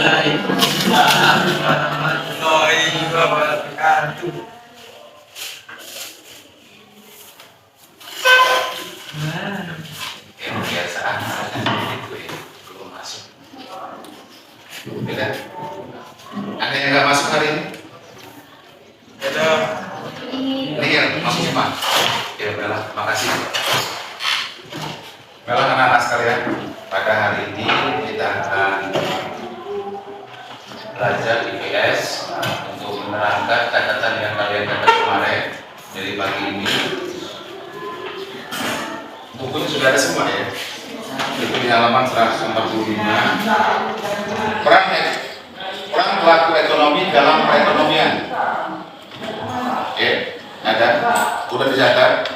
Waalaikumsalam warahmatullahi wabarakatuh. Kebiasaan itu ya, belum masuk. Beda. Ada yang nggak masuk hari ini? Ada. Ini yang masuk semua. Ya, Bella, makasih. Bella, anak-anak sekalian, pada hari ini kita akan belajar IPS untuk menerangkan catatan yang kalian dapat kemarin dari pagi ini. Bukunya sudah ada semua ya. Itu di halaman 145. Peran pelaku ekonomi dalam perekonomian. Oke, ada. Udah dicatat.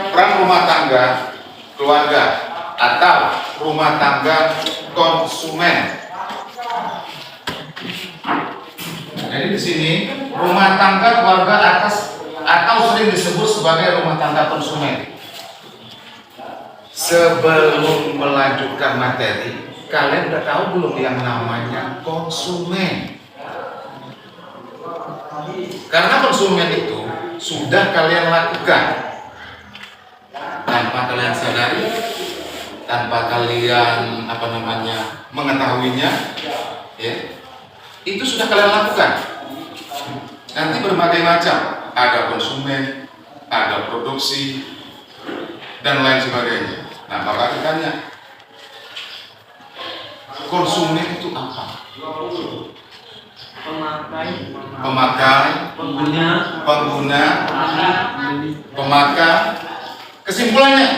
Peran rumah tangga, keluarga atau rumah tangga konsumen. Jadi di sini rumah tangga keluarga atas atau sering disebut sebagai rumah tangga konsumen. Sebelum melanjutkan materi, kalian udah tahu belum yang namanya konsumen? Karena konsumen itu sudah kalian lakukan tanpa kalian sadari, tanpa kalian mengetahuinya, ya, itu sudah kalian lakukan. Nanti berbagai macam, ada konsumen, ada produksi, dan lain sebagainya. Nah, maka ditanya, konsumen itu apa? Pemakai, pengguna, pemakai. Kesimpulannya,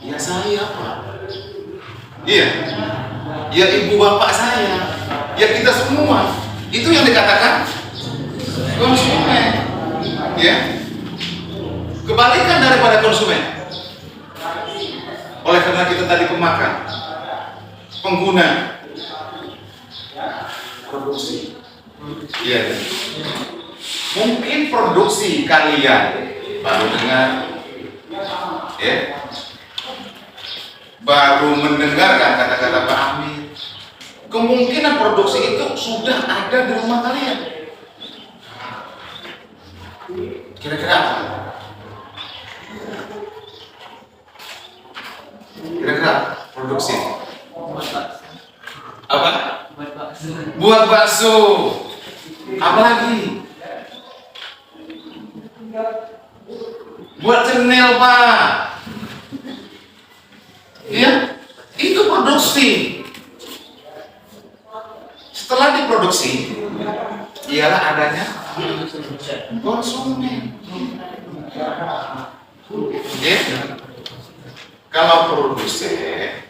ya saya apa? Iya, ya ibu bapak saya, ya kita semua. Itu yang dikatakan konsumen, ya. Kebalikan daripada konsumen. Oleh karena kita tadi pemakan, pengguna, produksi. Iya. Mungkin produksi kalian baru dengar, ya, baru mendengarkan kata-kata Pak Amir. Kemungkinan produksi itu sudah ada di rumah kalian. Kira-kira apa? Kira-kira produksi apa? Buat bakso. Apa lagi? Buat cenil, Pak. Iya, itu produksi. Setelah diproduksi, ialah adanya konsumen. Ya. Kalau produksi,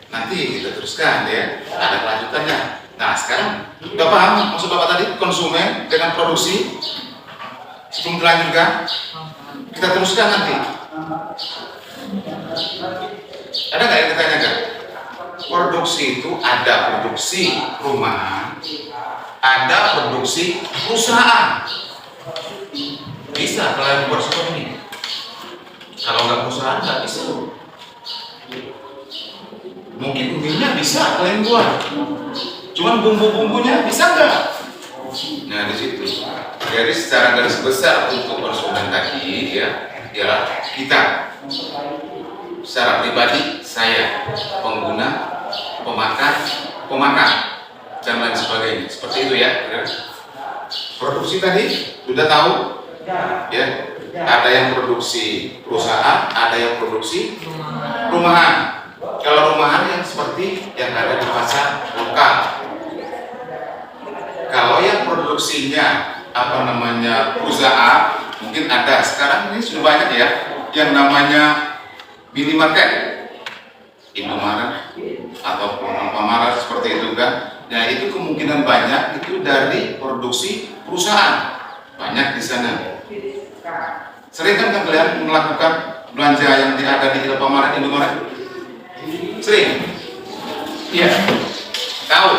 nanti kita teruskan ya, ada kelanjutannya. Nah, sekarang udah paham maksud Bapak tadi konsumen dengan produksi? Sebelum dilanjutkan, kita teruskan nanti. Ada nggak yang ditanyakan? Produksi itu ada produksi rumahan, ada produksi perusahaan. Bisa kalian buat seperti ini. Kalau nggak perusahaan nggak bisa. Mungkin minyak bisa kalian buat, cuman bumbu-bumbunya bisa nggak? Nah di situ. Jadi secara garis besar untuk konsumen tadi ya, ialah kita. Secara pribadi saya pengguna, pemakan dan lain sebagainya. Seperti itu ya. Produksi tadi sudah tahu ya. Ada yang produksi perusahaan, ada yang produksi rumahan. Kalau rumahan yang seperti yang ada di pasar lokal. Kalau yang produksinya perusahaan, mungkin ada. Sekarang ini sudah banyak ya yang namanya minimarket, Indomaret ataupun Alfamart seperti itu kan. Nah itu kemungkinan banyak itu dari produksi perusahaan, banyak di sana. Sering kan kalian melakukan belanja yang ada di Alfamart, Indomaret? Sering? Iya. Tahu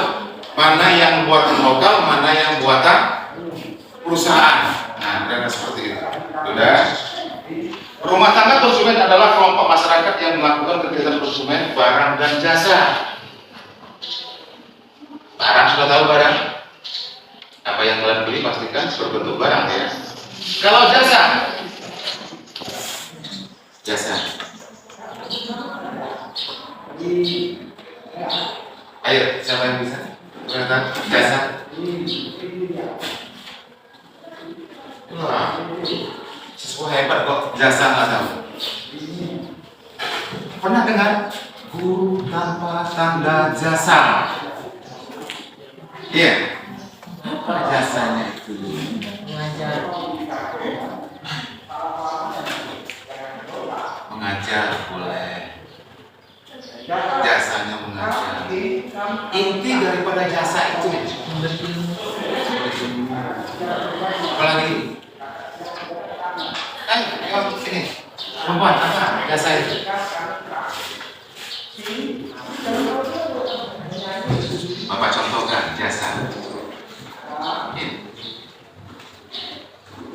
mana yang buatan lokal, mana yang buatan perusahaan. Nah, seperti itu. Sudah. Rumah tangga konsumen adalah kelompok masyarakat yang melakukan kegiatan konsumen barang dan jasa. Barang sudah tahu barang? Apa yang kalian beli pastikan berbentuk barang ya. Kalau jasa, jasa. Ayo, siapa yang bisa? Berkata jasa. Wah, sesuatu hebat kok jasa nggak tahu. Pernah dengar guru tanpa tanda jasa? Iya. Apa jasanya itu? Mengajar boleh. Jasanya mengajar. Inti daripada jasa itu apalagi ini perempuan apa jasa itu? Bapak contohkan jasa.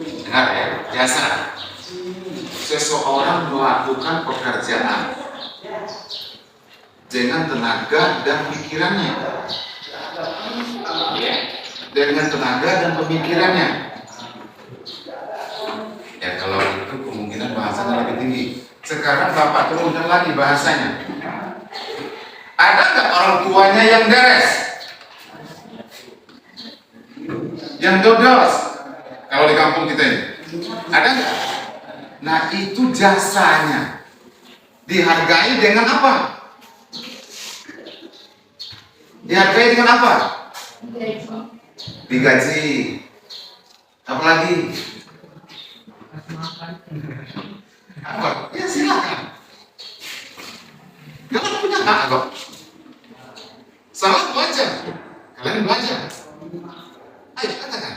Dengar ya, jasa. Seseorang melakukan pekerjaan dengan tenaga dan pikirannya. Dengan tenaga dan pemikirannya. Ya kalau itu kemungkinan bahasanya lebih tinggi. Sekarang Bapak turunkan lagi bahasanya. Ada nggak orang tuanya yang beres? Yang dodos? Kalau di kampung kita ini, ada nggak? Nah itu jasanya. Dihargai dengan apa? Dihargai dengan apa? Digaji. Apalagi? Apa? Ya silakan. Kalian punya hak kok. Salah belajar. Kalian belajar. Ayo katakan.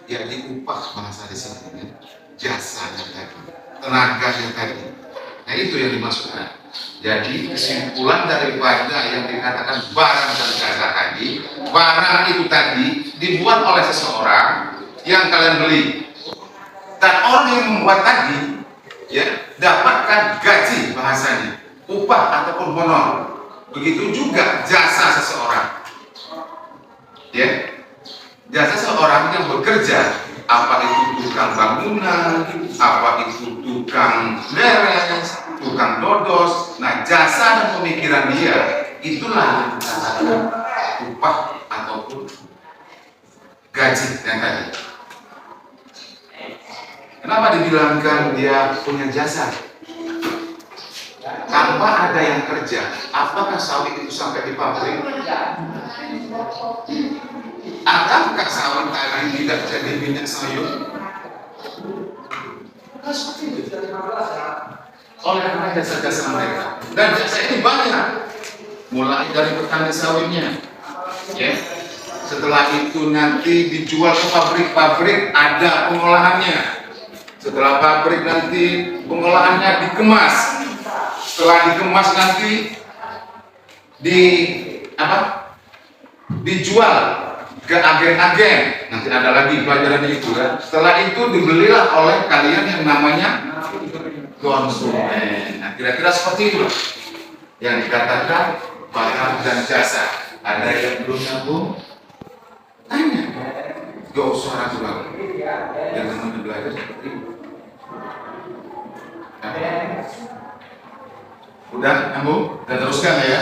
Ya diupah bahasa di sini ya. Jasanya tadi, tenaganya tadi. Nah itu yang dimaksudkan. Jadi kesimpulan daripada yang dikatakan barang dan jasa tadi, barang itu tadi dibuat oleh seseorang yang kalian beli, dan orang yang membuat tadi ya dapatkan gaji bahasanya, upah ataupun honor. Begitu juga jasa seseorang, ya jasa seseorang yang bekerja, apa itu tukang bangunan, apa itu tukang beres, tukang dodos. Nah jasa dan pemikiran dia itulah yang dikatakan upah ataupun gaji yang tadi. Kenapa dibilangkan dia punya jasa? Tanpa ada yang kerja, apakah sawit itu sampai di pabrik? Akankah sawit tadi tidak jadi minyak sayur? Oleh karena jasa-jasa mereka, dan jasa ini banyak, mulai dari petani sawitnya, ya. Setelah itu nanti dijual ke pabrik-pabrik, ada pengolahannya. Setelah pabrik nanti pengolahannya dikemas. Setelah dikemas nanti dijual ke agen-agen. Nanti ada lagi pelajaran itu kan. Setelah itu dibelilah oleh kalian yang namanya konsumen. Nah, kira-kira seperti itu yang dikatakan barang dan jasa. Ada yang belum nyambung? Tanya. Gak usah ragu-ragu. Yang namanya belajar seperti itu. Udah nyambung? Dan teruskan ya.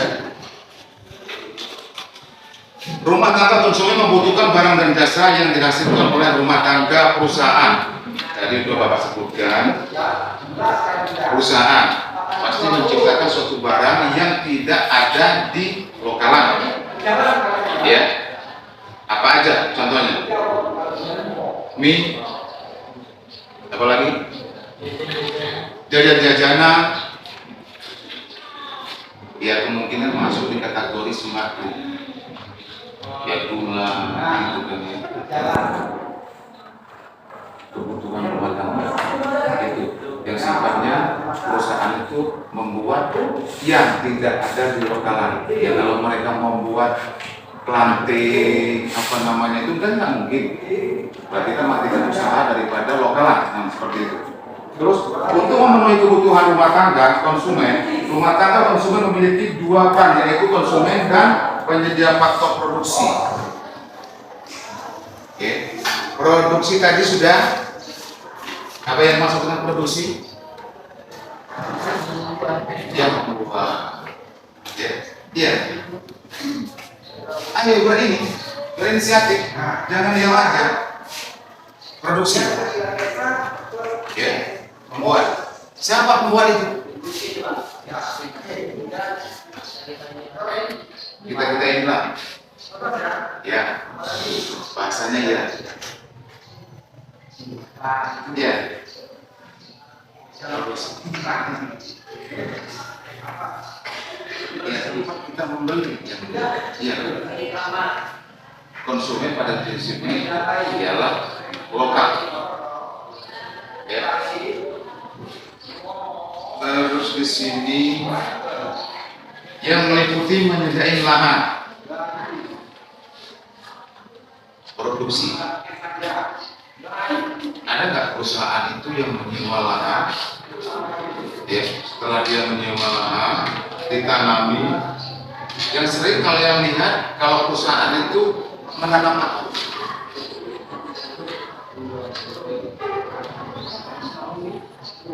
Rumah tangga konsumen membutuhkan barang dan jasa yang dihasilkan oleh rumah tangga perusahaan. Tadi sudah Bapak sebutkan, perusahaan pasti menciptakan suatu barang yang tidak ada di lokalan. Ya, apa aja contohnya? Mie, apa lagi? Jajan-jajanan, ya kemungkinan masuk di kategori sembako. Ya gula, gitu kan ya. Kebutuhan rumah tangga itu yang sifatnya perusahaan itu membuat yang tidak ada di lokalan. Ya kalau mereka membuat planting apa namanya itu kan nggak mungkin. Berarti kita matikan usaha daripada lokal lah, nah, seperti itu. Terus untuk memenuhi kebutuhan rumah tangga konsumen memiliki dua peran, yaitu konsumen dan penyedia faktor produksi. Oke, produksi tadi sudah. Apa yang masuk dengan produksi? Yang membuat, ya. Ayo berinisiatif, jangan diam aja. Produksi, ya, membuat. Siapa pembuat itu? Kita inilah, ya, bahasanya ya. Ya. Ya, kita membeli ya. Konsumen pada prinsipnya ialah lokal. Ya. Terus di sini yang meliputi menyediakan lahan produksi. Ada nggak perusahaan itu yang menyewa lahan? Ya, setelah dia menyewa lahan, ditanami. Yang sering kalian lihat kalau perusahaan itu menanam apa?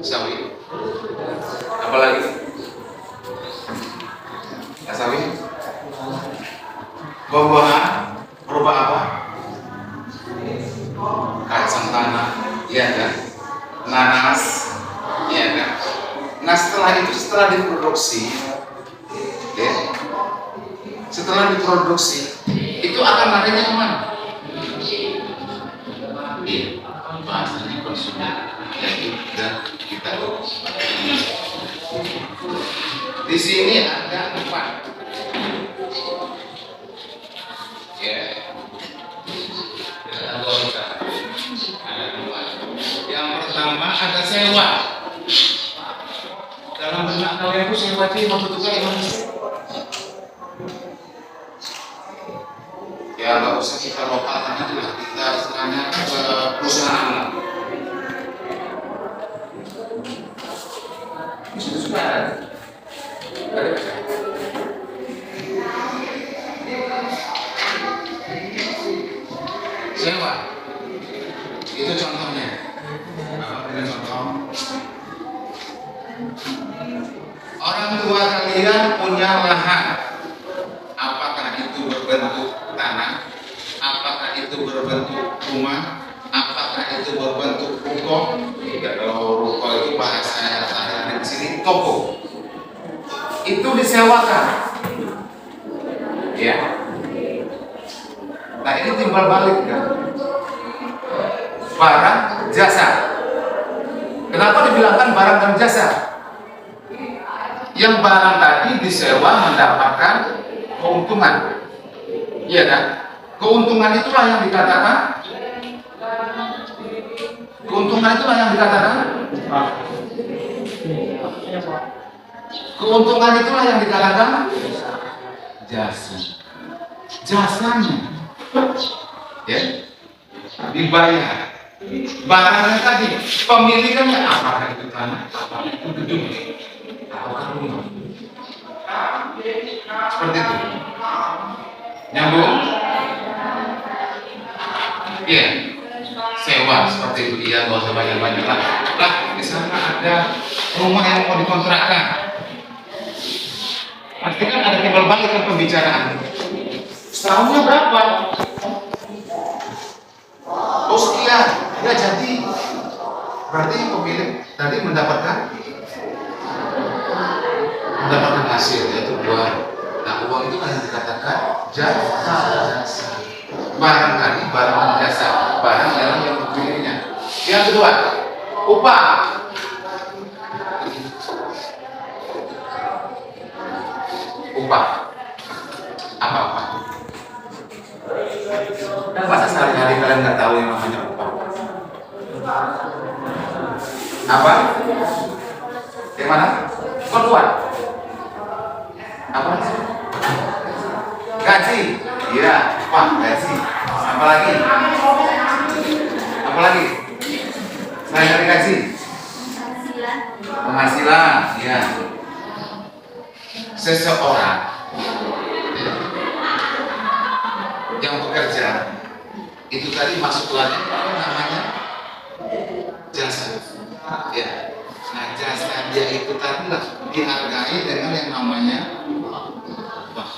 Sawi. Apalagi? Sawi. Buah-buahan berupa apa? Kacang tanah, iya kan? Nanas, iya kan? Nah setelah diproduksi, ya, setelah diproduksi itu akan larinya kemana? Iya, bahasanya konsumen, yaitu kita. Di sini ada 4. Ya. Yang pertama ada sewa. Dalam benak kalian itu sewa itu membutuhkan Indonesia. Ya nggak usah kita lokalkan aja lah, kita istilahnya ke perusahaan. Sudah ada. Sewa. Itu contohnya. Ini contoh. Orang tua kalian punya lahan, apakah itu berbentuk tanah, apakah itu berbentuk rumah, apakah itu berbentuk ruko? Kalau ruko itu bahasa di sini toko. Itu disewakan, ya. Nah ini timbal balik kan? Barang jasa. Kenapa dibilangkan barang dan jasa? Yang barang tadi disewa mendapatkan keuntungan, iya kan? Keuntungan itulah yang dikatakan. Keuntungan itulah yang dikatakan. Keuntungan itulah yang dikatakan jasa. Jasanya, ya, dibayar. Barangnya tadi, pemilikannya apakah itu tanah, apakah itu gedung, apakah rumah. Seperti itu. Nyambung? Iya. Sewa seperti itu, iya, nggak usah banyak-banyak lah. Lah, di sana ada rumah yang mau dikontrakkan. Pasti kan ada timbal balik kan pembicaraan. Setahunnya berapa? Oh sekian, ya jadi. Berarti pemilik tadi mendapatkan hasil, yaitu uang. Nah uang itu kan yang dikatakan jasa. Barang tadi, barang dan jasa. Barang adalah yang pemiliknya. Yang kedua, upah. Upah. Apa upah? Masa sehari-hari kalian nggak tahu yang namanya upah? Apa? Yang mana? Kedua. Apa? Gaji. Iya, upah, gaji. Apa lagi? Apa lagi? Selain dari gaji? Penghasilan, ya. Seseorang yang bekerja itu tadi masuk lagi apa namanya? Jasa. Ya. Nah, jasa dia itu tadi lah dihargai dengan yang namanya upah.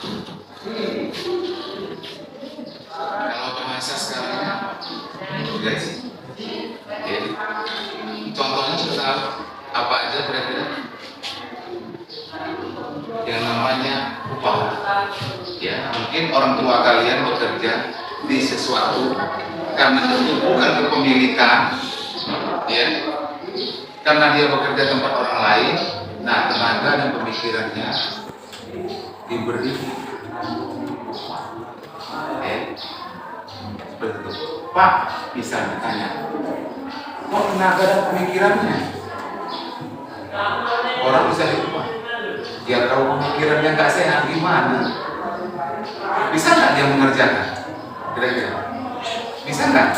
Kalau bahasa sekarang gaji. Ya. Contohnya kita apa aja kira-kira? Yang namanya upah. Ya, mungkin orang tua kalian bekerja di sesuatu karena itu bukan kepemilikan, ya, karena dia bekerja tempat orang lain. Nah, tenaga dan pemikirannya diberi, seperti itu. Pak, bisa ditanya, kok tenaga dan pemikirannya? Orang bisa diubah. Ya kalau pemikirannya nggak sehat gimana? Bisa nggak dia mengerjakan? Kira-kira bisa nggak?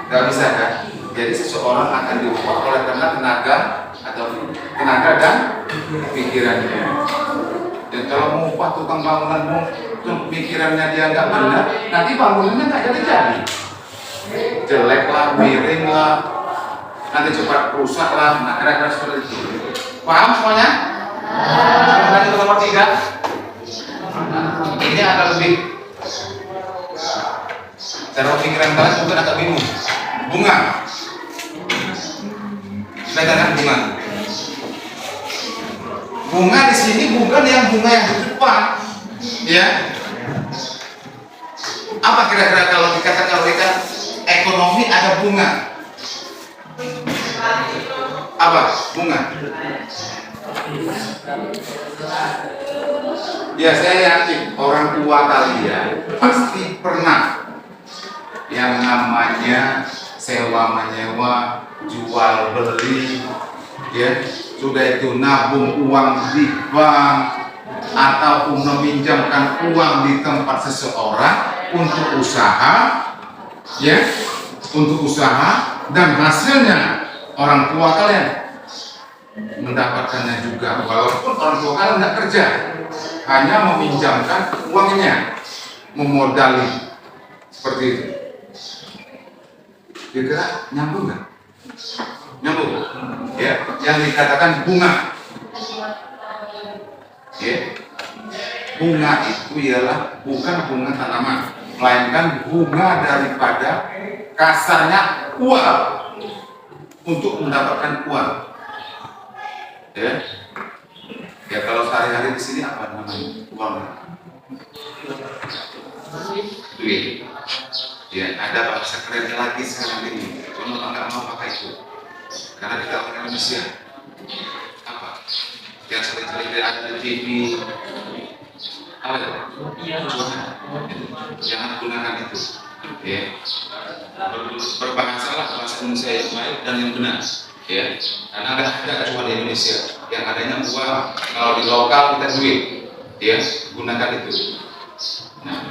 Nggak bisa kan? Jadi seseorang akan diubah oleh karena tenaga atau tenaga dan pikirannya. Dan kalau mau upah tukang bangunanmu, pikirannya dia nggak benar, nanti bangunannya nggak jadi. Jelek lah, miring lah, nanti cepat rusak lah. Nah, kira-kira seperti itu. Paham semuanya? Lanjut ke nomor 3. Ini agak lebih cara pikiran kalian mungkin agak bingung. Bunga. Sudah kan bunga? Bunga di sini bukan yang bunga yang di depan, ya. Apa kira-kira kalau kita ekonomi ada bunga? Apa bunga? Ya, saya yakin orang tua kalian pasti pernah yang namanya sewa menyewa, jual beli, ya, sudah itu nabung uang di bank ataupun meminjamkan uang di tempat seseorang untuk usaha, ya, untuk usaha, dan hasilnya orang tua kalian mendapatkannya juga, walaupun orang tua kalian tidak kerja, hanya meminjamkan uangnya, memodali seperti itu. Kira-kira nyambung nggak? Nyambung, ya. Yang dikatakan bunga, ya. Bunga itu ialah bukan bunga tanaman, melainkan bunga daripada kasarnya uang untuk mendapatkan uang. Ya, ya kalau sehari-hari di sini apa namanya uang? Duit. Ya, ada bahasa kerennya lagi sekarang ini. Cuma nggak mau pakai itu, karena kita orang Indonesia. Apa? Yang sering-sering ada di TV. Apa itu? Jangan gunakan itu. Ya, berbahasalah bahasa Indonesia yang baik dan yang benar. Ya, karena ada kecuali di Indonesia yang adanya uang, kalau di lokal kita duit, ya, gunakan itu. Nah,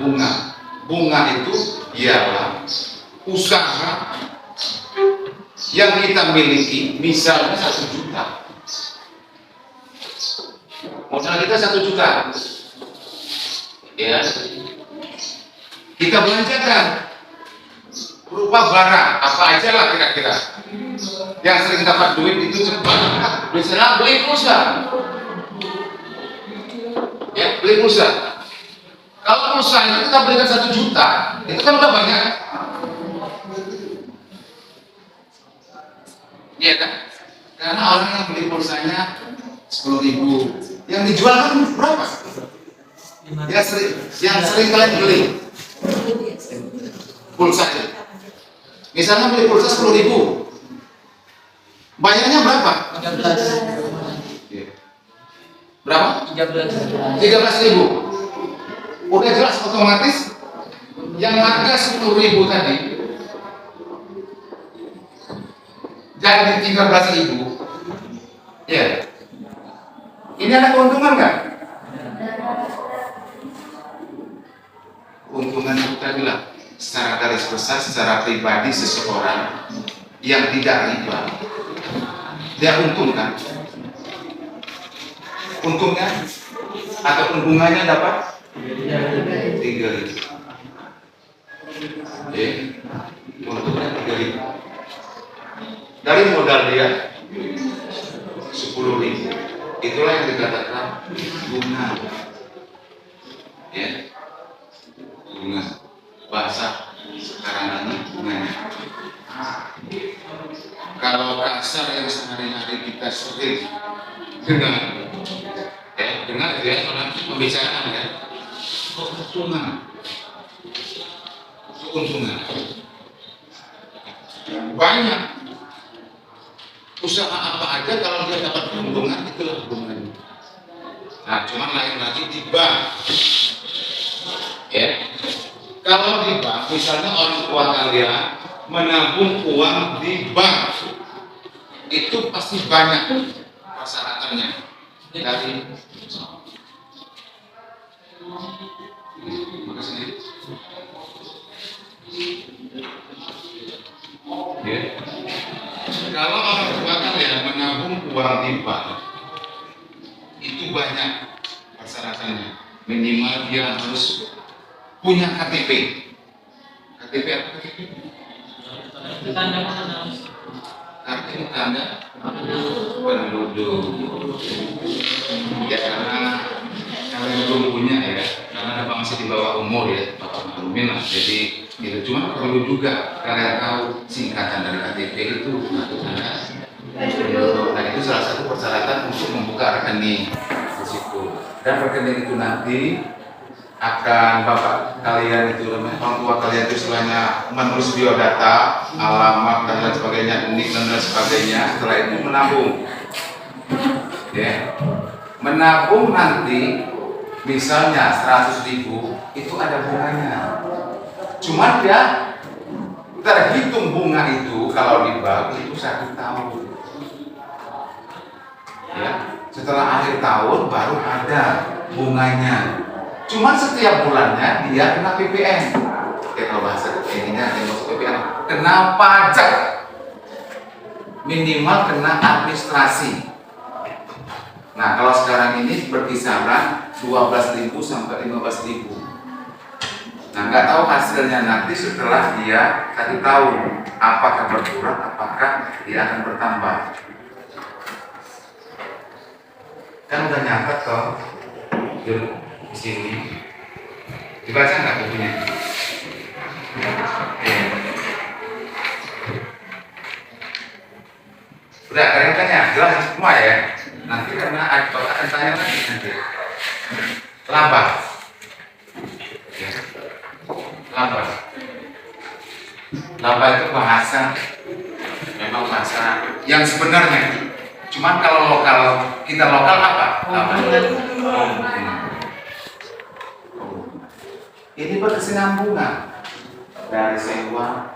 bunga itu ialah usaha yang kita miliki, misalnya 1 juta, modal kita 1 juta, ya, kita belanjakan berupa barang apa aja lah kira-kira. Yang sering dapat duit itu cepat, misalnya beli pulsa, ya, beli pulsa. Kalau pulsa itu kita belikan 1 juta, itu kan udah banyak, iya kan? Karena orang yang beli pulsanya 10.000, yang dijual kan berapa? Yang sering kalian beli pulsa itu, misalnya beli pulsa 10.000. Bayarnya berapa? 13. Berapa? 13.000. Udah jelas otomatis yang harga 10.000 tadi jadi 13.000. Ya. Ini ada keuntungan nggak? kita bilang secara garis besar, secara pribadi seseorang yang tidak riba, dia untung kan? Untungnya atau bunganya dapat 3.000. Oke, untungnya 3.000. Dari modal dia 10.000. Itulah yang dikatakan bunga. Ya, bunga. Bahasa sekarang ini bunganya. Kalau kasar yang sehari-hari kita sering dengar, dengar ya orang pembicaraan ya, keuntungan, banyak usaha apa aja kalau dia dapat keuntungan itulah keuntungan. Nah, cuman lain lagi di bank, ya. Kalau di bank, misalnya orang tua kalian menabung uang di bank, itu pasti banyak persyaratannya dari makasih. Ya. Kalau orang tua kalian menabung uang di bank, itu banyak persyaratannya. Minimal dia harus punya KTP. KTP apa KTP? Kartu tanda penduduk. Ya karena kalian belum punya ya, karena Bapak masih di bawah umur ya, Bapak maklumin lah. Jadi itu cuma perlu juga kalian tahu singkatan dari KTP itu kartu tanda penduduk. Nah itu salah satu persyaratan untuk membuka rekening di situ. Dan rekening itu nanti akan bapak kalian itu orang tua kalian itu setelahnya menulis biodata, alamat dan lain sebagainya, nik dan lain sebagainya. Setelah itu menabung, ya, menabung nanti misalnya 100.000 itu ada bunganya. Cuman ya terhitung bunga itu kalau di bank itu 1 tahun. Ya, setelah akhir tahun baru ada bunganya. Cuman setiap bulannya dia kena PPN. Ya kalau bahasa ininya yang masuk PPN, kena pajak. Minimal kena administrasi. Nah kalau sekarang ini berkisaran 12.000 sampai 15.000. Nah nggak tahu hasilnya nanti setelah dia 1 tahun, apakah berkurang, apakah dia akan bertambah. Kan udah nyatet toh di sini. Dibaca nggak bukunya? Udah kalian tanya, jelas semua ya. Nanti karena akan tanya lagi nanti. Laba. Ya. Laba itu bahasa, memang bahasa yang sebenarnya. Cuman kalau kita lokal apa? Laba. Ini berkesinambungan dari sewa,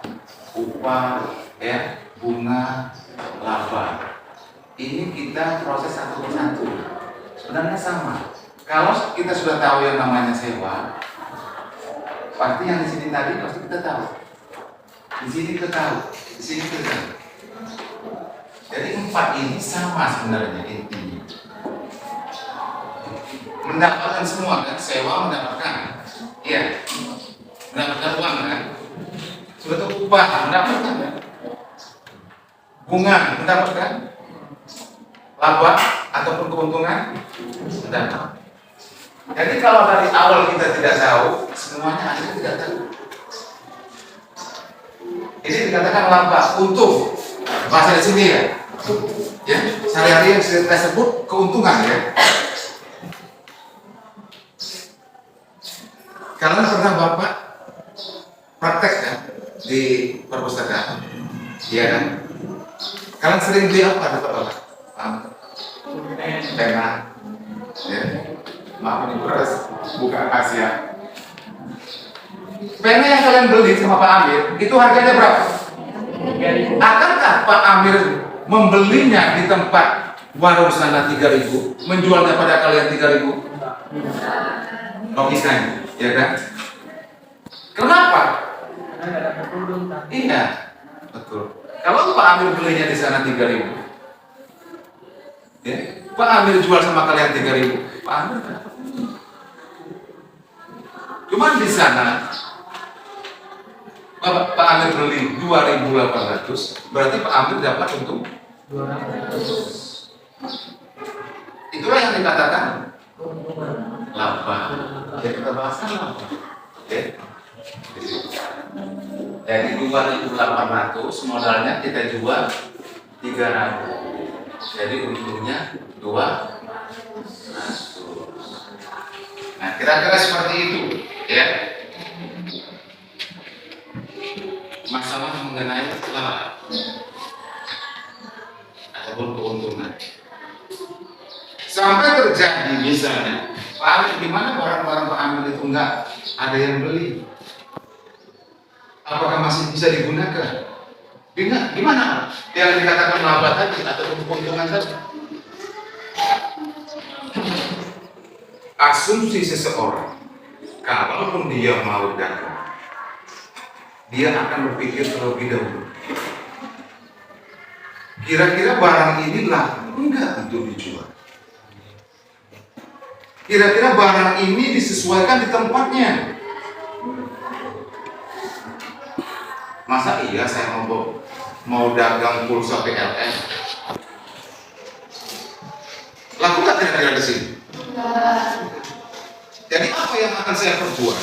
upah, ya, bunga, laba. Ini kita proses satu persatu. Sebenarnya sama. Kalau kita sudah tahu yang namanya sewa, pasti yang di sini tadi pasti kita tahu. Di sini kita tahu, di sini kita tahu. Jadi 4 ini sama sebenarnya intinya. Mendapatkan semua kan, sewa mendapatkan, iya, mendapatkan uang kan, suatu upah mendapatkan kan, bunga mendapatkan, laba ataupun keuntungan mendapatkan. Jadi kalau dari awal kita tidak tahu, semuanya akhirnya tidak tahu. Ini dikatakan laba, untung, bahasa di sini ya. Ya, sehari-hari yang saya sebut keuntungan ya. Kalian pernah Bapak praktek kan di perpustakaan? Iya kan? Kalian sering beli apa dapat Bapak? Pena. Ya. Maaf ini beras, bukan Asia. Pena yang kalian beli sama Pak Amir, itu harganya berapa? Akankah Pak Amir membelinya di tempat warung sana 3.000, menjualnya pada kalian 3.000? Logikanya, ya kan? Kenapa? Karena nggak dapat untung kan. Iya, betul. Kalau Pak Amir belinya di sana 3.000, ya, Pak Amir jual sama kalian 3.000, Pak Amir nggak dapat untung. Cuman di sana Pak Amir beli 2.800, berarti Pak Amir dapat untung 200. itulah yang dikatakan Keuntungan. laba. Jadi kita bahas laba. Oke. Jadi 2.800 modalnya kita jual 300. Jadi untungnya 200. Nah, kira-kira seperti itu, ya. Masalah mengenai laba ataupun keuntungan. Sampai terjadi misalnya, Pak Amir, di mana barang-barang Pak Amir itu enggak ada yang beli? Apakah masih bisa digunakan? Gimana? Yang dikatakan laba tadi atau keuntungan tadi? Asumsi seseorang, kalaupun dia mau dagang, dia akan berpikir terlebih dahulu. Kira-kira barang ini laku enggak untuk dijual? Kira-kira barang ini disesuaikan di tempatnya? Masa iya saya mau dagang pulsa PLN? Laku nggak kira-kira di sini? Jadi apa yang akan saya perbuat?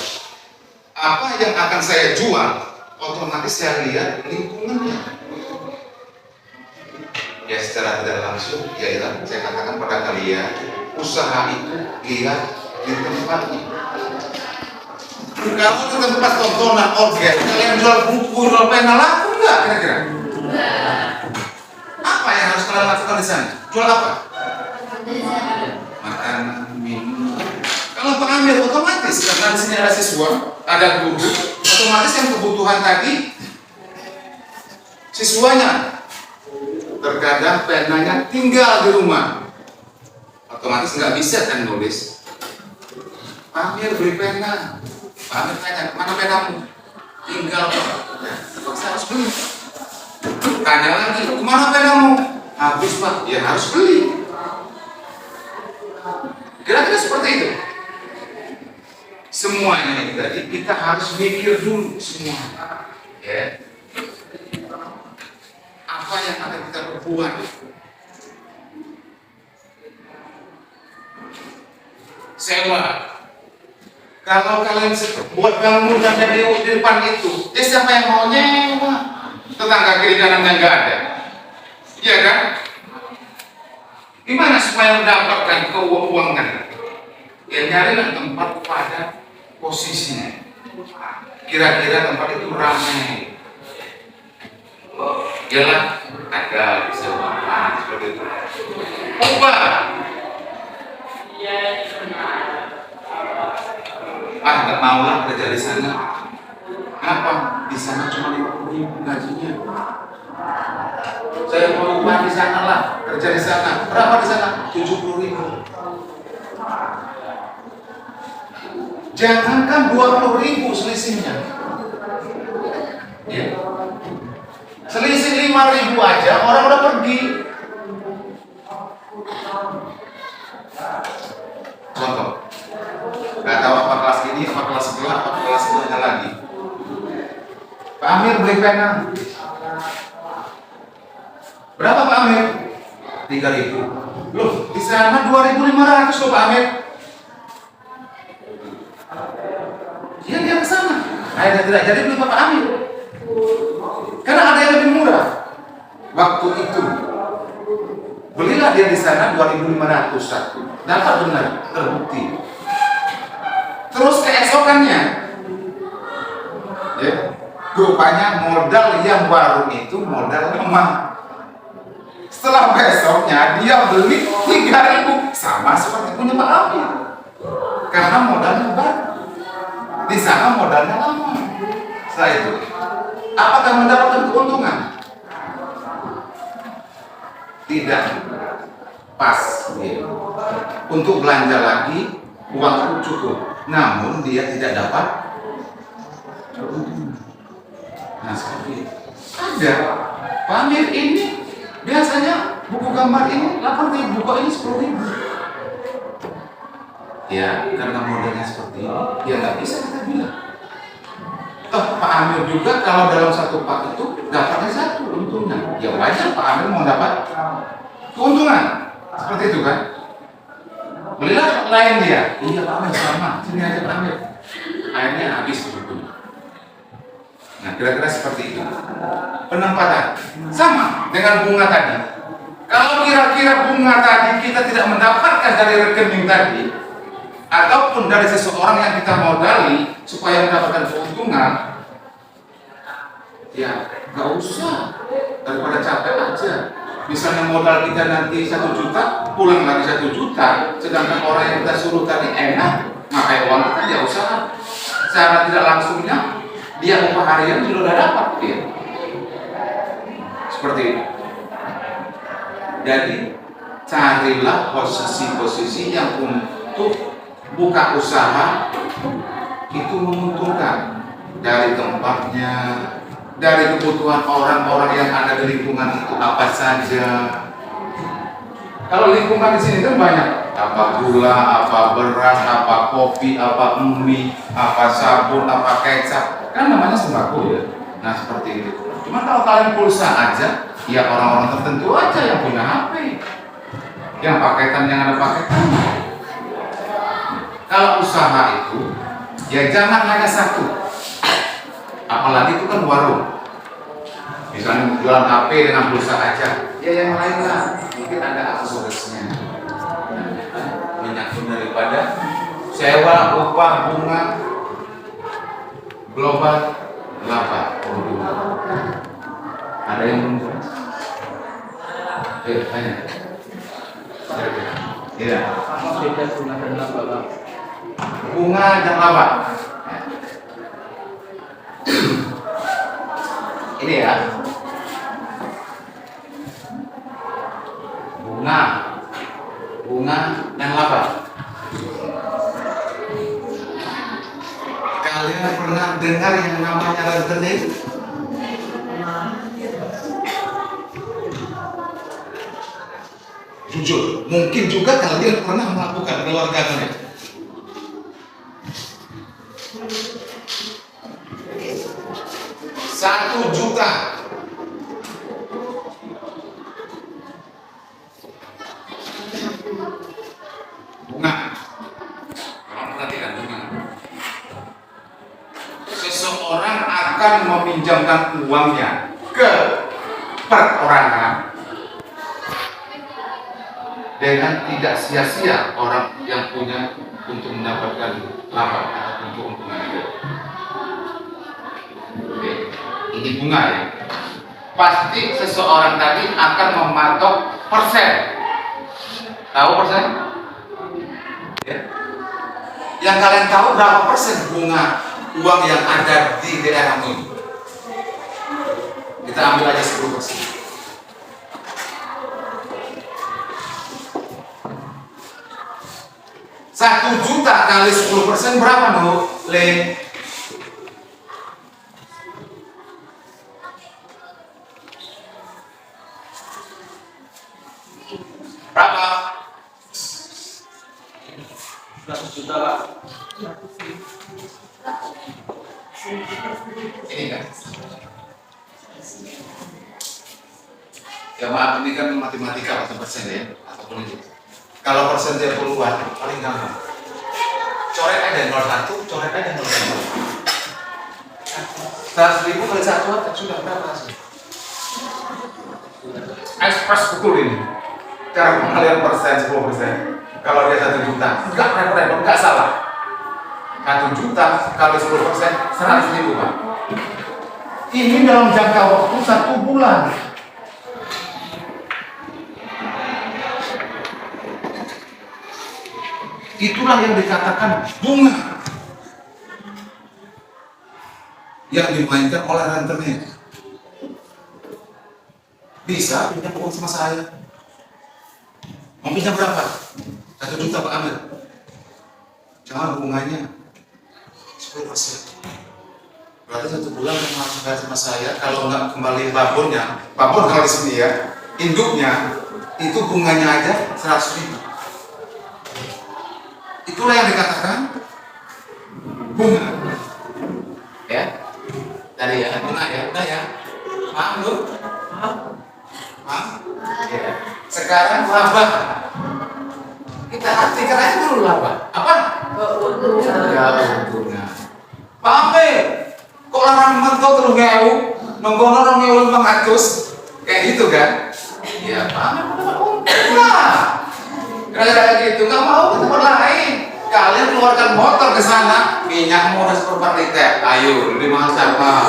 Apa yang akan saya jual? Otomatis saya lihat lingkungannya. Ya secara tidak langsung, ya saya katakan pada kalian, usaha itu lihat di tempatnya. Kalau di tempat tontonan organ, kalian jual buku, jual pena, laku nggak kira-kira? Apa yang harus kalian lakukan di sana? Jual apa? Makanan, minum. Kalau Pak Amir otomatis karena di sini ada siswa, ada guru, otomatis yang kebutuhan tadi siswanya. Terkadang penanya tinggal di rumah, otomatis nggak bisa kan nulis. Pak Amir beli pena. Pak Amir tanya, mana penamu? Tinggal Pak. Saya harus beli. Tanya lagi, kemana penamu? Habis Pak. Ya harus beli. Kira-kira seperti itu. Semuanya ini tadi kita harus mikir dulu semua. Ya. Apa yang akan kita perbuat? Sewa. Kalau kalian buat bangun dan di depan itu, siapa yang mau nyewa? Tetangga kiri kanannya nggak ada, iya kan? Gimana supaya mendapatkan keuangan? Ya nyarilah tempat pada posisinya. Kira-kira tempat itu ramai. Yalah, ada bisa seperti itu. Ubah. Nggak mau lah kerja di sana. Kenapa? Di sana cuma 50.000 gajinya. Saya mau ubah di sana lah, kerja di sana. Berapa di sana? 70.000. Jangankan 20.000 selisihnya. Ya. Selisih 5.000 aja orang udah pergi. Contoh, nggak tahu apa kelas ini, apa kelas sebelah, apa kelas sebelahnya lagi. Pak Amir beli pena. Berapa Pak Amir? 3.000. Loh, di sana 2.500 loh Pak Amir. Dia ke sana. Akhirnya tidak jadi beli Pak Amir. Karena ada yang lebih murah. Waktu itu belilah dia di sana 2.500 satu. Dapat benar, terbukti. Terus keesokannya, ya, rupanya modal yang baru itu modal lemah. Setelah besoknya dia beli 3.000, sama seperti punya Pak Amir. Karena modalnya baru. Di sana modalnya lama. Setelah itu, apakah mendapatkan keuntungan? Tidak pas. Ya. Untuk belanja lagi, uang itu cukup. Namun dia tidak dapat keuntungan. Nah seperti itu. Ada Pak Amir ini biasanya buku gambar ini 8.000, buku ini 10.000. Ya karena modelnya seperti ini, ya nggak bisa kita bilang. Pak Amir juga kalau dalam satu pak itu dapatnya satu untungnya, ya wajar Pak Amir mau dapat keuntungan seperti itu kan. Belilah lain dia, iya Pak Amir sama, sini aja Pak Amir, akhirnya habis bukunya. Nah kira-kira seperti itu. Penempatan sama dengan bunga tadi. Kalau kira-kira bunga tadi kita tidak mendapatkan dari rekening tadi, ataupun dari seseorang yang kita modali supaya mendapatkan keuntungan, ya nggak usah, daripada capek aja. Misalnya modal kita nanti 1 juta, pulang lagi 1 juta, sedangkan orang yang kita suruh tadi enak, maka uang kita dia usaha. Secara tidak langsungnya dia upah harian juga udah dapat dia. Seperti itu. Jadi carilah posisi-posisi yang untuk buka usaha itu menguntungkan, dari tempatnya, dari kebutuhan orang-orang yang ada di lingkungan itu apa saja. Kalau lingkungan di sini kan banyak, apa gula, apa beras, apa kopi, apa mie, apa sabun, apa kecap, kan namanya sembako ya. Nah seperti itu. Cuma kalau kalian pulsa aja, ya orang-orang tertentu aja yang punya HP, yang paketan, yang ada paketan. Kalau usaha itu, ya jangan hanya satu. Apalagi itu kan warung. Misalnya jualan HP dengan pulsa aja, ya yang lain lah. Mungkin ada aksesorisnya. Menyangkut daripada sewa upah bunga global 8. Ada yang belum jelas? Tanya. Iya. Apa beda bunga dan laba, Bang? Bunga dan laba. Ini ya. Bunga dan laba. Kalian pernah dengar yang namanya rentenir? Jujur, mungkin juga kalian pernah melakukan keluarganya. 1 juta. Bunga. Kalau perhatikan bunga. Seseorang akan meminjamkan uangnya ke perorangan dengan tidak sia-sia orang yang punya untuk mendapatkan laba atau keuntungan itu. Oke, ini bunga ya. Pasti seseorang tadi akan mematok persen. Tahu persen? Ya. Yang kalian tahu berapa persen bunga uang yang ada di daerah ini? Kita ambil aja 10%. 1 juta kali 10% berapa, Bu? Le? Berapa? 100 juta, Pak. Ini kan? Ya maaf, ini kan matematika atau persen ya, ataupun itu. Kalau persen dia puluhan, paling gampang. Coret aja 01, coret aja 02. 100.000 kali 1 aja sudah berapa hasil? Ekspres betul ini. Cara pengalian persen 10%. Kalau dia 1 juta, enggak repot-repot, enggak salah. 1 juta kali 10%, 100.000 Pak. Ini dalam jangka waktu 1 bulan. Itulah yang dikatakan bunga yang dimainkan oleh rentenir. Bisa pinjam uang sama saya. Mau pinjam berapa? 1 juta Pak Amir. Jangan bunganya 10%. Berarti 1 bulan kamu harus bayar sama saya. Kalau nggak kembali babonnya, babon kalau di sini ya, induknya itu bunganya aja 100.000. Itulah yang dikatakan bunga. Ya, tadi ya bunga ya, udah ya. Paham lu? Paham? Ya. Sekarang laba. Kita artikan aja dulu laba. Apa? Keuntungan. Ya, untungnya. Paham kok larang mentok terus ngewu, nonggono 2.500 kayak gitu kan? Ya paham, untung lah. Gara-gara gitu nggak mau ke tempat lain. Kalian keluarkan motor ke sana, minyak murah 1/4 liter. Ayo, lebih mahal siapa?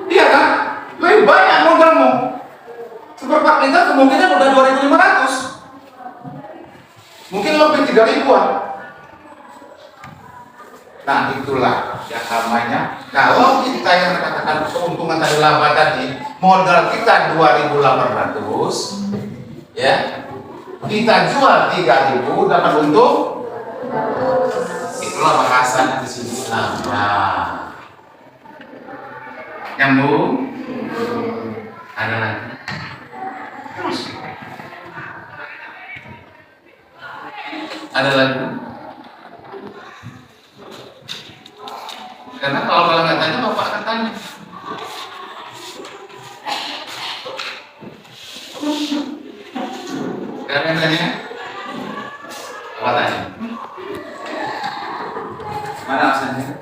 Iya kan? Lebih banyak modalmu. 1/4 liter kemungkinan udah 2.500. Mungkin lebih 3.000-an. Nah itulah yang namanya kalau kita yang katakan keuntungan tadi laba tadi modal kita 2.800 ya kita jual 3.000 dapat untung, itulah bahasanya di sini laba. Nyambung? Ada lagi? Terus ada lagi? Karena kalau nggak tanya, bapak akan tanya. Kalian tanya? Bapak tanya. Mana absennya?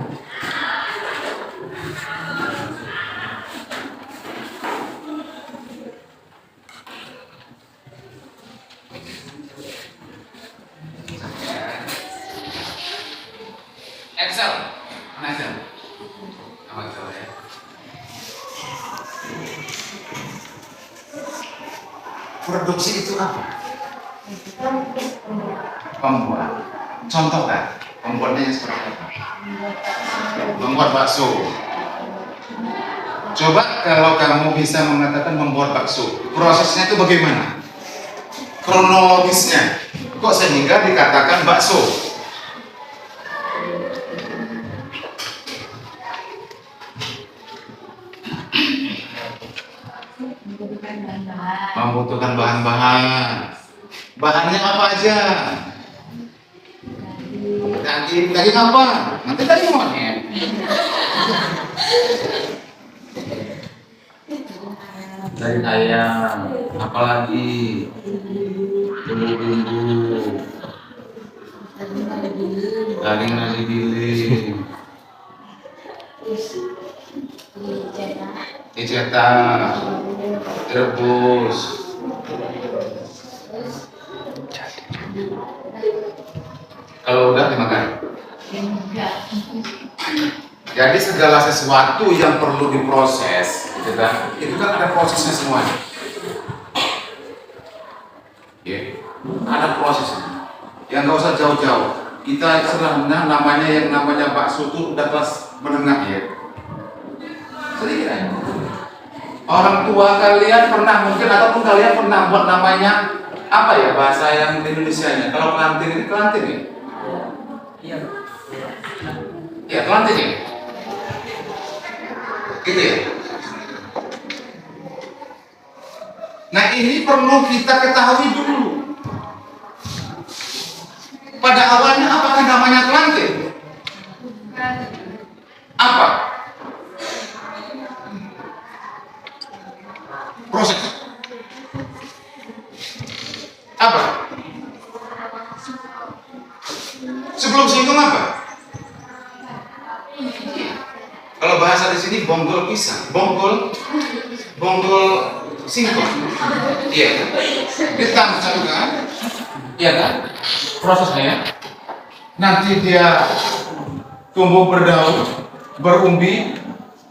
Excel. Mana Excel? Nama Excel ya. Produksi itu apa? Membuat. Contoh kan? Membuatnya yang seperti apa? Membuat bakso. Coba kalau kamu bisa mengatakan membuat bakso, prosesnya itu bagaimana? Kronologisnya, kok sehingga dikatakan bakso? Membutuhkan bahan-bahan. Bahannya apa aja? Daging apa? Nanti tadi monyet. Daging ayam, apalagi bumbu-bumbu, Daging nasi giling, dicetak, direbus. Kalau udah dimakan. Jadi segala sesuatu yang perlu diproses, gitu kan? Itu kan ada prosesnya semuanya. Ya, ada prosesnya. Yang nggak usah jauh-jauh. Kita istilahnya namanya yang namanya bakso itu udah kelas menengah ya. Sedikit aja. Orang tua kalian pernah mungkin ataupun kalian pernah buat namanya apa ya bahasa yang Indonesianya? Kalau kelanting ini kelanting ya? iya, Ya kelanting ya. Gitu ya. Nah ini perlu kita ketahui dulu. Pada awalnya apakah namanya kelanting? Apa? Proses. Apa? Sebelum singkong apa? Kalau bahasa di sini bonggol pisang, bonggol singkong. Iya kan? Ditangkap kan? Iya kan? Prosesnya. Nanti dia tumbuh berdaun, berumbi,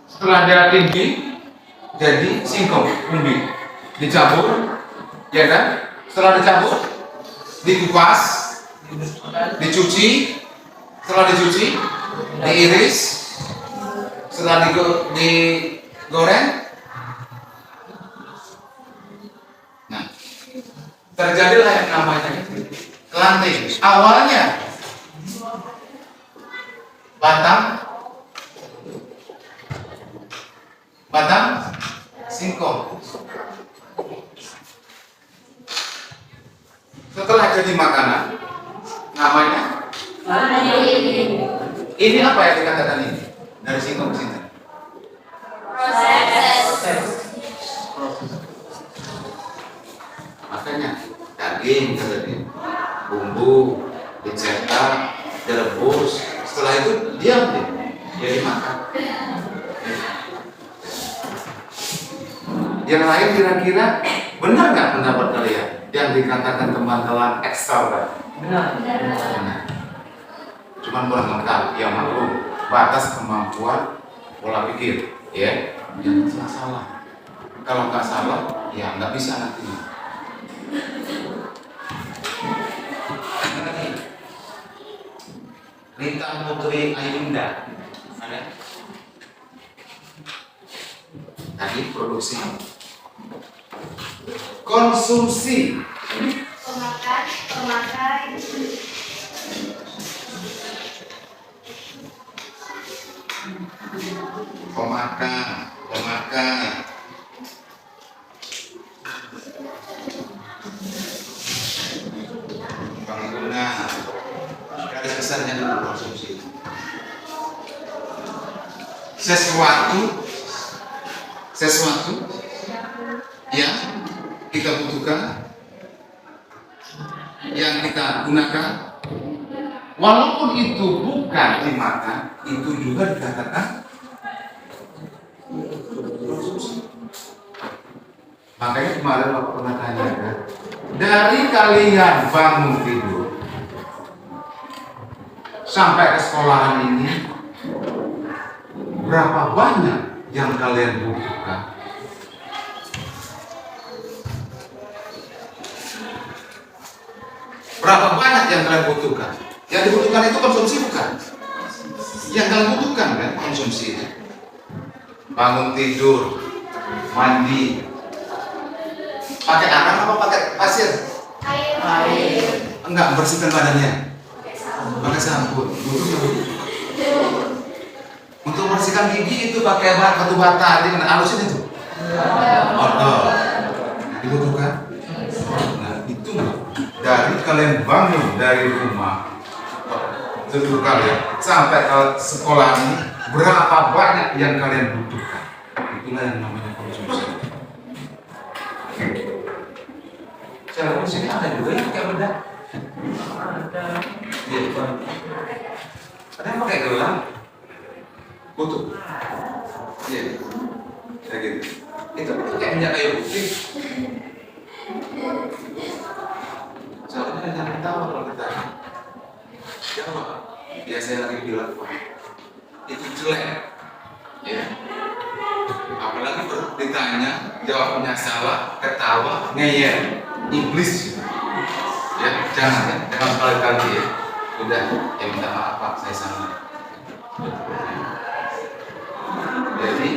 setelah dia tinggi jadi singkong, umbi. Dicabur, ya kan? Setelah dicabur, dikupas, dicuci, setelah dicuci, diiris, setelah digoreng. Nah, terjadilah yang namanya kelanting. Awalnya batang batang singkong. Setelah jadi makanan, namanya ini apa yang dikatakan ini? Dari singkong ke sini. Makanya daging tadi, bumbu dicetak, direbus, setelah itu diam dia dimakan. Yang lain kira-kira benar nggak pendapat kalian yang dikatakan teman-teman ekstra? Benar. Cuman kurang lengkap, ya maklum batas kemampuan pola pikir, ya, jangan salah. Kalau nggak salah, ya nggak bisa nantinya. Rita Putri Ayunda, ada? Tadi produksi, konsumsi, pemakan, pengguna, garis besarnya itu konsumsi. Sesuatu yang kita butuhkan, yang kita gunakan, walaupun itu bukan dimakan, itu juga dikatakan konsumsi. Makanya kemarin waktu pernah tanya kan, dari kalian bangun tidur sampai ke sekolahan ini, berapa banyak yang kalian butuhkan? Berapa banyak yang kalian butuhkan? Yang dibutuhkan itu konsumsi bukan? Yang kalian butuhkan kan konsumsi itu. Bangun tidur, mandi, pakai arang apa pakai pasir? Air. Enggak, membersihkan badannya. Pakai sabun. Untuk membersihkan gigi itu pakai batu bata, dengan halusin itu. Odol. Dibutuhkan. Nah, itu dari kalian bangun dari rumah, tidur kalian sampai ke sekolah ini, berapa banyak yang kalian butuhkan? Itulah yang namanya konsumsi. Cara konsumsi ada juga yang pakai bedak. Ada. Iya. Ada yang pakai gelang. Butuh. Iya. Kayak gitu. Itu kayak minyak kayu putih. Soalnya jangan tahu kalau kita jawab. Ya saya lagi bilang itu jelek. Ya. Apalagi ditanya, jawabnya salah, ketawa, ngeyel, iblis. Ya, jangan kali-kali ya. Udah, ya minta maaf Pak, saya salah. Jadi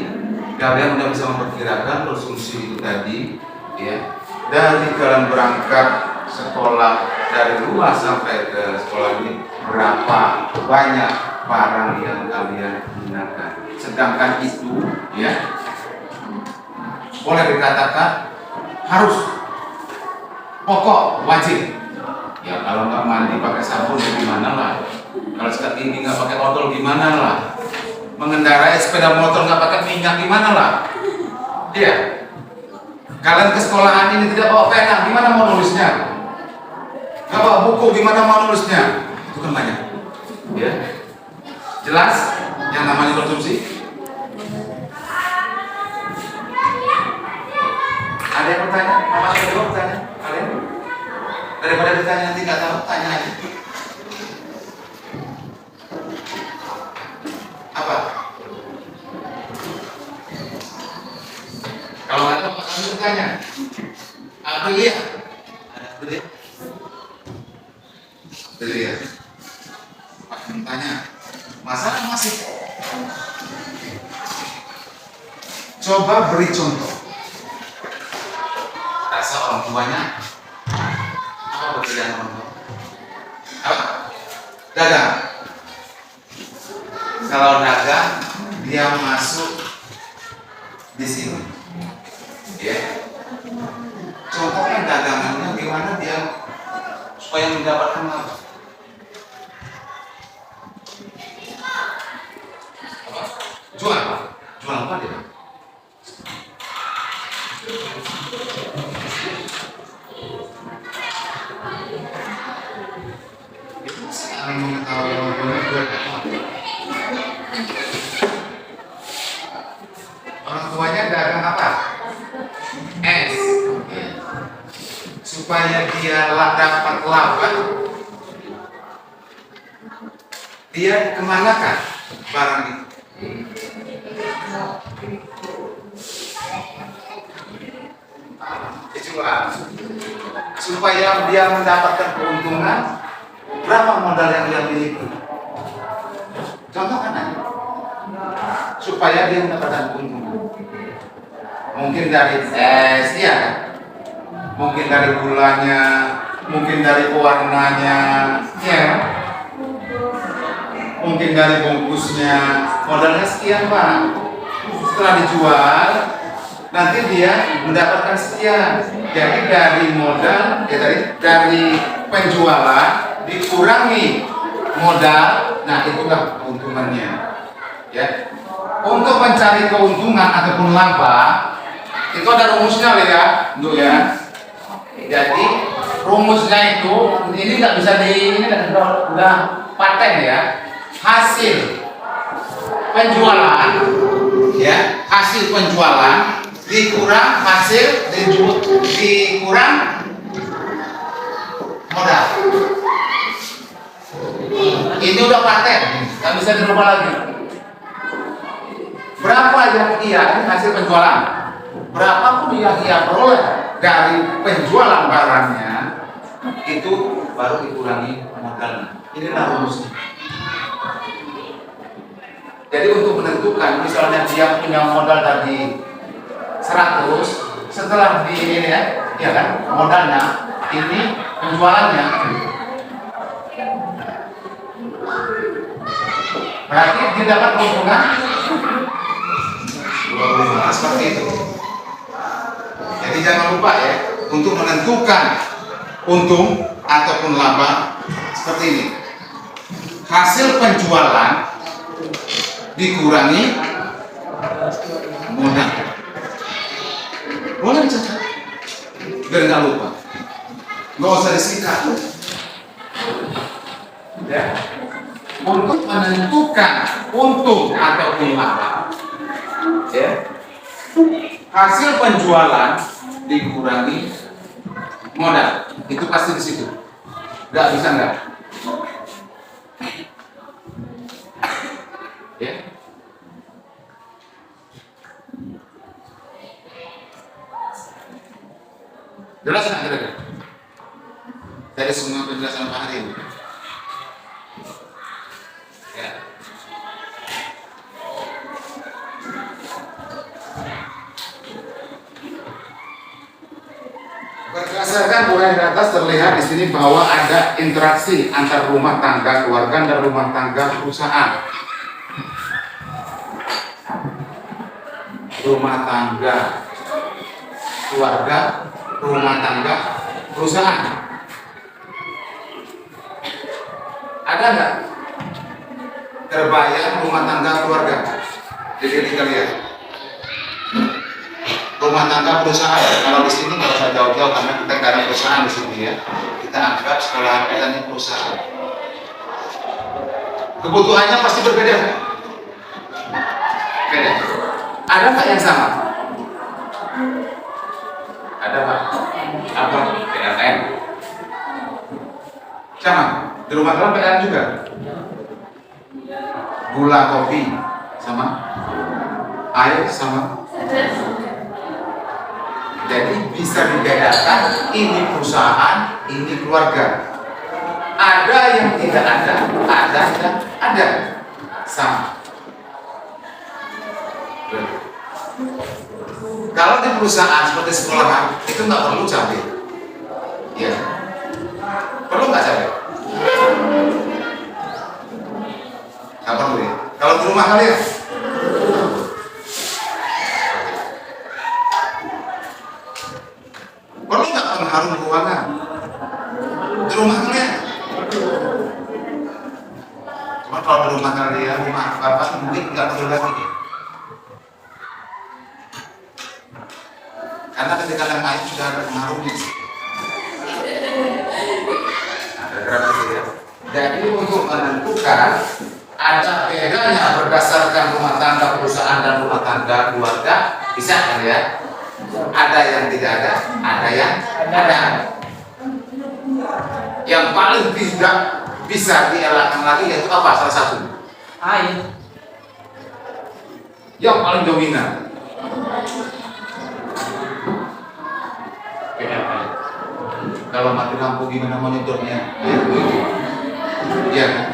kalian udah bisa memperkirakan konsumsi itu tadi, ya. Dari kalian berangkat sekolah dari rumah sampai ke sekolah ini, berapa banyak barang yang kalian gunakan? Sedangkan itu, ya, boleh dikatakan harus pokok, wajib. Ya kalau nggak mandi pakai sabun ya gimana lah. Kalau sekarang ini nggak pakai odol gimana lah. Mengendarai sepeda motor nggak pakai minyak gimana lah. Iya. Kalian ke sekolahan ini tidak bawa pena, gimana mau nulisnya? Nggak bawa buku, gimana mau nulisnya? Itu kan banyak. Ya. Jelas yang namanya konsumsi? Ada yang bertanya? Apa ada yang bertanya? Kalian? Daripada ditanya nanti nggak tahu, tanya aja. Apa? Kalau nggak tahu, kami bertanya. Apa lihat? Ada lihat? Lihat. Pak tanya. Masalah masih. Coba beri contoh. Rasa orang tuanya apa pekerjaan orang tua? Apa? Dagang. Kalau dagang dia masuk di sini. Ya. Contohnya dagangannya gimana dia supaya mendapatkan apa? Jual apa dia? Itu sekarang mengetahui orang tuanya dagang apa? Es. Supaya dia dapat laba, dia kemanakan barang itu? Dijual. Supaya dia mendapatkan keuntungan, berapa modal yang dia miliki? Contohkan aja. Supaya dia mendapatkan keuntungan. Mungkin dari es, ya, mungkin dari gulanya, mungkin dari pewarnanya, ya, mungkin dari bungkusnya. Modalnya sekian, Pak. Setelah dijual, nanti dia mendapatkan sekian. Jadi dari modal, ya dari penjualan dikurangi modal, nah itulah keuntungannya. Ya, untuk mencari keuntungan ataupun laba, itu ada rumusnya ya, untuk ya. Jadi rumusnya itu ini nggak bisa ini udah paten ya. Hasil penjualan, ya, hasil penjualan dikurang hasil dikurang modal. Ini udah paten, nggak bisa dirubah lagi. Berapa yang ia hasil penjualan? Berapa pun yang ia peroleh dari penjualan barangnya, itu baru dikurangi modalnya. Inilah rumusnya. Jadi untuk menentukan, misalnya dia punya modal tadi 100, setelah di ini ya kan, modalnya ini penjualannya, berarti dia dapat keuntungan 25, seperti itu. Jadi jangan lupa ya, untuk menentukan untung ataupun laba seperti ini. Hasil penjualan dikurangi modal. Boleh dicatat, biar nggak lupa. Nggak usah disingkat. Ya. Untuk menentukan untung ataupun laba, ya, hasil penjualan dikurangi modal. Itu pasti di situ. Nggak bisa nggak? Ya. Jelas nggak kira-kira? Dari semua penjelasan Pak Hari ini. Ya. Berdasarkan uraian di atas terlihat di sini bahwa ada interaksi antar rumah tangga keluarga dan rumah tangga perusahaan. Rumah tangga keluarga, rumah tangga perusahaan. Ada nggak terbayang rumah tangga keluarga? Jadi kita lihat rumah tangga perusahaan. Kalau di sini nggak usah jauh-jauh karena kita nggak ada perusahaan di sini ya. Kita anggap sekolah kita ini perusahaan. Kebutuhannya pasti berbeda. Beda. Ada nggak yang sama? Ada Pak. Apa? PLN. Sama. Di rumah kalian PLN juga. Gula kopi sama. Air sama. Jadi bisa dibedakan ini perusahaan, ini keluarga. Ada yang tidak ada yang ada. Sama. Kalau di perusahaan seperti sekolahan itu nggak perlu cabai, ya. Perlu nggak cabai? Nggak perlu ya. Kalau di rumah kalian, keuangan di rumah kalian. Cuma kalau di rumah kalian, rumah bapak mungkin nggak perlu lagi. Karena ketika yang lain sudah ada pengaruhnya. Ada ya. Jadi untuk menentukan ada bedanya berdasarkan rumah tangga perusahaan dan rumah tangga keluarga, bisa kan ya? Ada yang tidak ada yang ada. Yang paling tidak bisa dielakkan lagi yaitu apa? Salah satu Air. yang paling dominan. Kalau mati lampu gimana monitornya? Iya kan?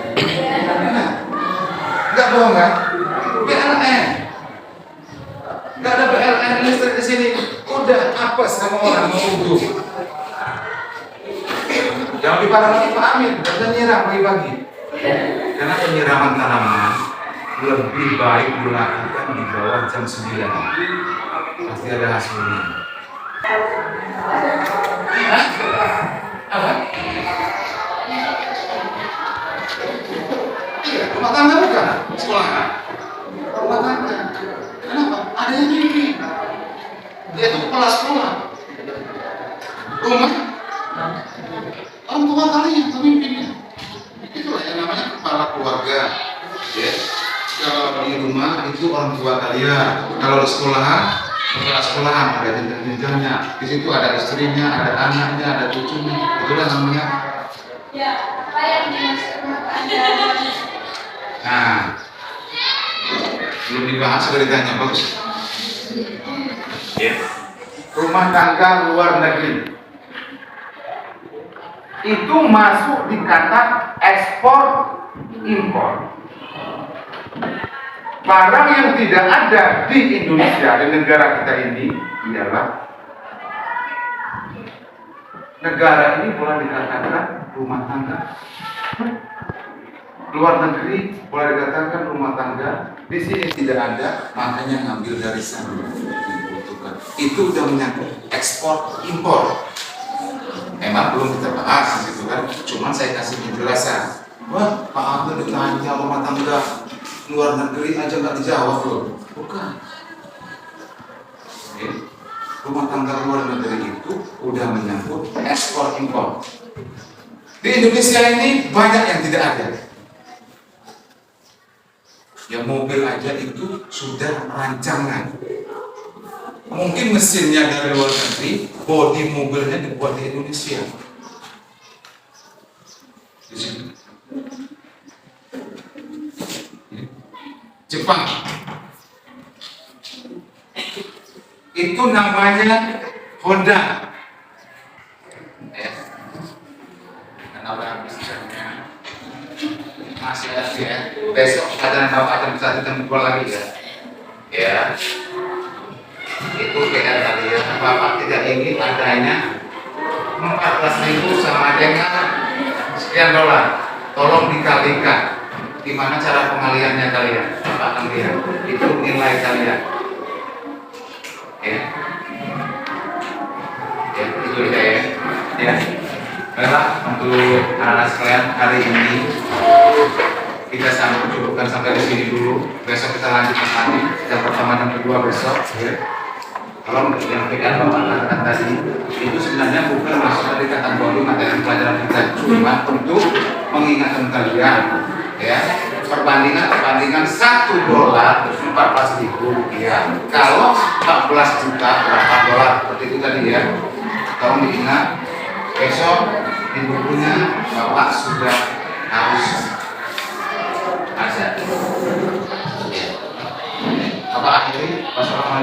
Enggak bohong kan? PLN. Enggak ada PLN listrik di sini. Udah apa sama orang mau unduh? Jangan diparah lagi Pak Amin, dan nyiram pagi-pagi. Karena penyiraman tanaman lebih baik dilakukan di bawah jam 9. Pasti ada hasilnya. Apa? Iya, rumah tangga bukan? Sekolah. Rumah tangga. Kenapa? Ada yang ini. Dia itu kepala sekolah. Rumah. Orang tua kalian, pemimpinnya. Itulah yang namanya kepala keluarga. Ya. Kalau di rumah itu orang tua kalian. Kalau di sekolahan, kepala sekolahan ada jenjang-jenjangnya. Di situ ada istrinya, ada anaknya, ada cucunya. Itulah namanya. Ya, apa yang dimaksud rumah tangga? Nah, belum dibahas sudah ditanya, bagus. Ya. Rumah tangga luar negeri itu masuk di kata ekspor impor. Barang yang tidak ada di Indonesia, di negara kita ini ialah negara ini boleh dikatakan rumah tangga. Luar negeri boleh dikatakan rumah tangga. Di sini tidak ada, makanya ngambil dari sana dibutuhkan. Itu udah menyangkut ekspor impor. Memang belum kita bahas gitu kan, cuman saya kasih penjelasan. Wah, Pak Abdul ditanya rumah tangga luar negeri aja nggak dijawab loh. Bukan. Oke. Rumah tangga luar negeri itu udah menyangkut ekspor impor. Di Indonesia ini banyak yang tidak ada. Ya mobil aja itu sudah rancangan. Mungkin mesinnya dari luar negeri, bodi mobilnya dibuat di Indonesia. Di sini. Jepang. Itu namanya Honda. Ya. Kenapa habis jamnya? Masih ada ya. Besok akan bisa kita jual lagi ya. Ya. Itu PR kalian. Bapak tidak ingin adanya 14.000 sama dengan sekian dolar. Tolong dikalikan. Gimana cara pengaliannya kalian? Bapak akan lihat. Itu nilai kalian. Ya. Ya, itu dia ya. Ya. Baiklah, untuk anak sekalian hari ini kita cukupkan sampai di sini dulu. Besok kita lanjutkan lagi. Yang pertama dan kedua besok. Ya. Kalau yang PR Bapak katakan tadi itu sebenarnya bukan masuk dari kategori materi pelajaran kita, cuma untuk mengingatkan kalian ya perbandingan $1 14.000 rupiah. Kalau 14 juta berapa dolar seperti itu tadi ya. Tolong diingat besok di bukunya Bapak sudah harus ada. Bapak akhiri. Wassalamualaikum.